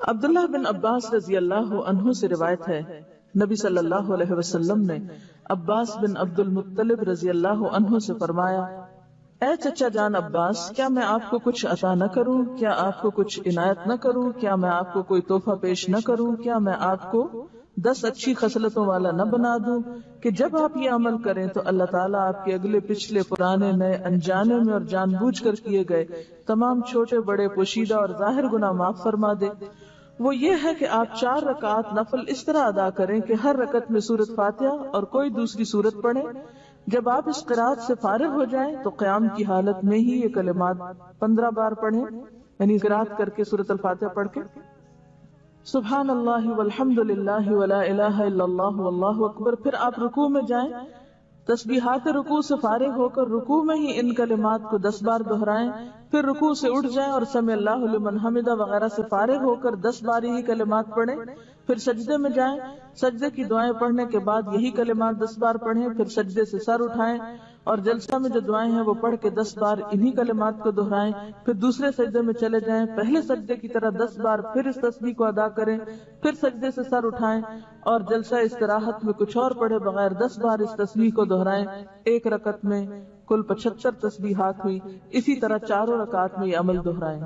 عبداللہ بن عباس رضی اللہ عنہ سے روایت ہے، نبی صلی اللہ علیہ وسلم نے عباس بن عبد المطلب رضی اللہ عنہ سے فرمایا، اے چچا جان عباس، کیا میں آپ کو کچھ عطا نہ کروں؟ کیا آپ کو کچھ عنایت نہ کروں؟ کیا میں آپ کو کوئی تحفہ پیش نہ کروں؟ کیا میں آپ کو 10 اچھی خصلتوں والا نہ بنا دوں کہ جب آپ یہ عمل کریں تو اللہ تعالیٰ آپ کے اگلے پچھلے پرانے نئے انجانے میں اور جان بوجھ کر کیے گئے تمام چھوٹے بڑے پوشیدہ اور ظاہر گناہ معاف فرما دے؟ وہ یہ ہے کہ آپ 4 رکعات نفل اس طرح ادا کریں کہ ہر رکعت میں سورۃ فاتحہ اور کوئی دوسری سورت پڑھیں۔ جب آپ اس قرات سے فارغ ہو جائیں تو قیام کی حالت میں ہی یہ کلمات 15 بار پڑھیں، یعنی قرات کر کے سورۃ الفاتحہ پڑھ کے سبحان اللہ والحمد للہ ولا الہ الا اللہ واللہ اکبر۔ پھر آپ رکوع میں جائیں، تسبیحات رکوع سے فارغ ہو کر رکوع میں ہی ان کلمات کو 10 بار دہرائیں، پھر رکوع سے اٹھ جائیں اور سمع اللہ لمن حمدہ وغیرہ سے فارغ ہو کر 10 بار ہی کلمات پڑھیں، پھر سجدے میں جائیں، سجدے کی دعائیں پڑھنے کے بعد یہی کلمات 10 بار پڑھیں، پھر سجدے سے سر اٹھائیں اور جلسہ میں جو دعائیں ہیں وہ پڑھ کے 10 بار انہی کلمات کو دہرائیں، پھر دوسرے سجدے میں چلے جائیں، پہلے سجدے کی طرح 10 بار پھر اس تسبیح کو ادا کریں، پھر سجدے سے سر اٹھائیں اور جلسہ استراحت میں کچھ اور پڑھے بغیر 10 بار اس تسبیح کو دہرائیں۔ ایک رکعت میں کل 75 تسبیحات ہوئی، اسی طرح 4 رکعات میں یہ عمل دہرائیں۔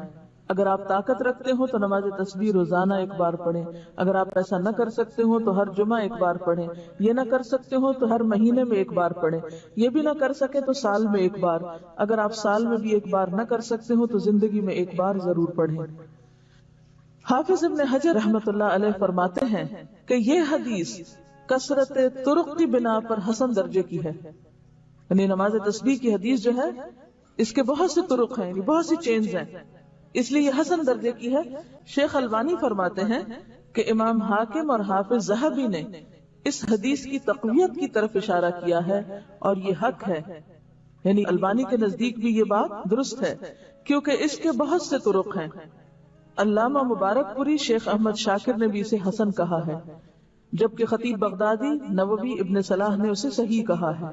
اگر آپ طاقت رکھتے ہو تو نماز تسبیح روزانہ 1 بار پڑھیں، اگر آپ ایسا نہ کر سکتے ہو تو ہر جمعہ 1 بار پڑھیں، یہ نہ کر سکتے ہو تو ہر مہینے میں 1 بار پڑھیں، یہ بھی نہ کر سکے تو سال میں 1 بار، اگر آپ سال میں بھی 1 بار نہ کر سکتے ہو تو زندگی میں 1 بار ضرور پڑھیں۔ حافظ ابن حجر رحمۃ اللہ علیہ فرماتے ہیں کہ یہ حدیث کثرت طرق کی بنا پر حسن درجے کی ہے، یعنی نماز تسبیح کی حدیث جو ہے اس کے بہت سے طرق ہیں، یعنی بہت سی چینز ہیں، اس لیے یہ حسن درجے کی ہے۔ شیخ البانی فرماتے ہیں کہ امام حاکم اور حافظ ذہبی نے اس حدیث کی تقویت کی طرف اشارہ کیا ہے اور یہ حق ہے، یعنی البانی کے نزدیک بھی یہ بات درست ہے کیونکہ اس کے بہت سے طرق ہیں۔ علامہ مبارک پوری شیخ احمد شاکر نے بھی اسے حسن کہا ہے، جبکہ خطیب بغدادی، نووی، ابن صلاح نے اسے صحیح کہا ہے۔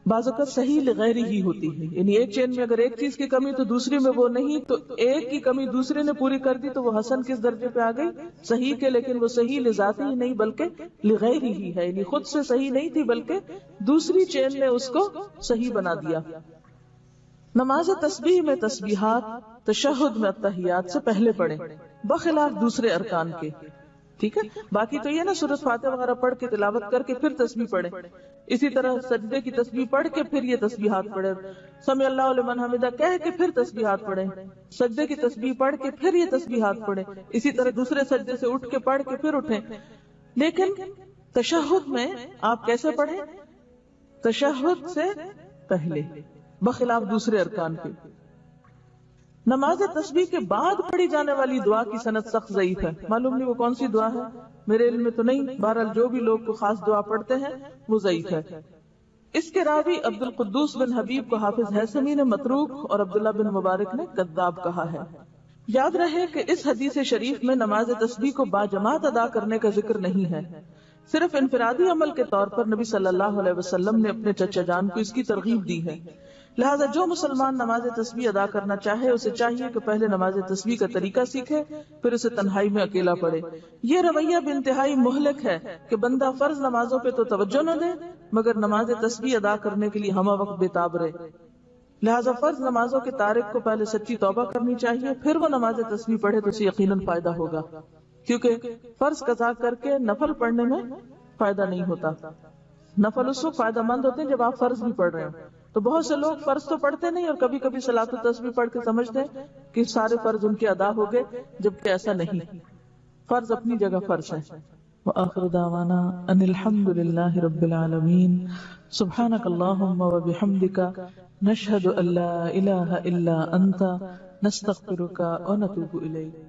بعض اوقات صحیح لغیر ہی ہوتی ہے، یعنی ایک چین میں اگر ایک چیز کی کمی تو دوسری میں وہ نہیں، تو ایک کی کمی دوسرے نے پوری کر دی تو وہ حسن کس درجے پہ آ گئی؟ صحیح کے، لیکن وہ صحیح لذاتی ہی نہیں بلکہ لغیر ہی ہے، یعنی خود سے صحیح نہیں تھی بلکہ دوسری چین نے اس کو صحیح بنا دیا۔ نماز تسبیح میں تسبیحات تشہد میں التحیات سے پہلے پڑھیں بخلاف دوسرے ارکان کے، ٹھیک ہے؟ باقی تو یہ نا سورۃ فاتحہ وغیرہ پڑھ کے تلاوت کر کے پھر تسبیح پڑھیں، اسی طرح سجدے کی تسبیح پڑھ کے پھر یہ تسبیحات پڑھیں، سمع اللہ لمن حمدہ کہہ کے پھر تسبیحات پڑھیں، سجدے کی تسبیح پڑھ کے پھر یہ تسبیحات پڑھیں، اسی طرح دوسرے سجدے سے اٹھ کے پڑھ کے پھر اٹھیں۔ لیکن تشہد میں آپ کیسے پڑھیں؟ تشہد سے پہلے بخلاف دوسرے ارکان کے۔ نماز تسبیح کے بعد پڑھی جانے والی دعا کی سند سخت ضعیف ہے، معلوم نہیں وہ کون سی دعا ہے، میرے علم میں تو نہیں، بہرحال جو بھی لوگ کو خاص دعا پڑھتے ہیں وہ ضعیف ہے۔ اس کے راوی عبد القدوس بن حبیب کو حافظ ہیثمی نے متروک اور عبداللہ بن مبارک نے کذاب کہا ہے۔ یاد رہے کہ اس حدیث شریف میں نماز تسبیح کو باجماعت ادا کرنے کا ذکر نہیں ہے، صرف انفرادی عمل کے طور پر نبی صلی اللہ علیہ وسلم نے اپنے چچا جان کو اس کی ترغیب دی ہے۔ لہذا جو مسلمان نماز تسبیح ادا کرنا چاہے اسے چاہیے کہ پہلے نماز تسبیح کا طریقہ سیکھے، پھر اسے تنہائی میں اکیلا پڑھے۔ یہ رویہ بھی انتہائی مہلک ہے کہ بندہ فرض نمازوں پہ تو توجہ نہ دے مگر نماز تسبیح ادا کرنے کے لیے ہمہ وقت بےتاب رہے۔ لہذا فرض نمازوں کے تارک کو پہلے سچی توبہ کرنی چاہیے، پھر وہ نماز تسبیح پڑھے تو اسے یقیناً فائدہ ہوگا، کیونکہ فرض قضا کر کے نفل پڑھنے میں فائدہ نہیں ہوتا۔ نفل اس وقت فائدہ مند ہوتے ہیں جب آپ فرض بھی پڑھ رہے ہیں، تو بہت سے لوگ فرض تو پڑھتے نہیں اور کبھی کبھی صلاۃ التسبیح پڑھ کے سمجھتے ہیں کہ سارے فرض ان کے ادا ہو گئے، جبکہ ایسا نہیں، فرض اپنی جگہ فرض ہے۔ وآخر دعوانا ان الحمد للہ رب العالمین، سبحانک اللہم وبحمدک، نشہد ان لا الہ الا انت، نستغفرک ونتوب الیک۔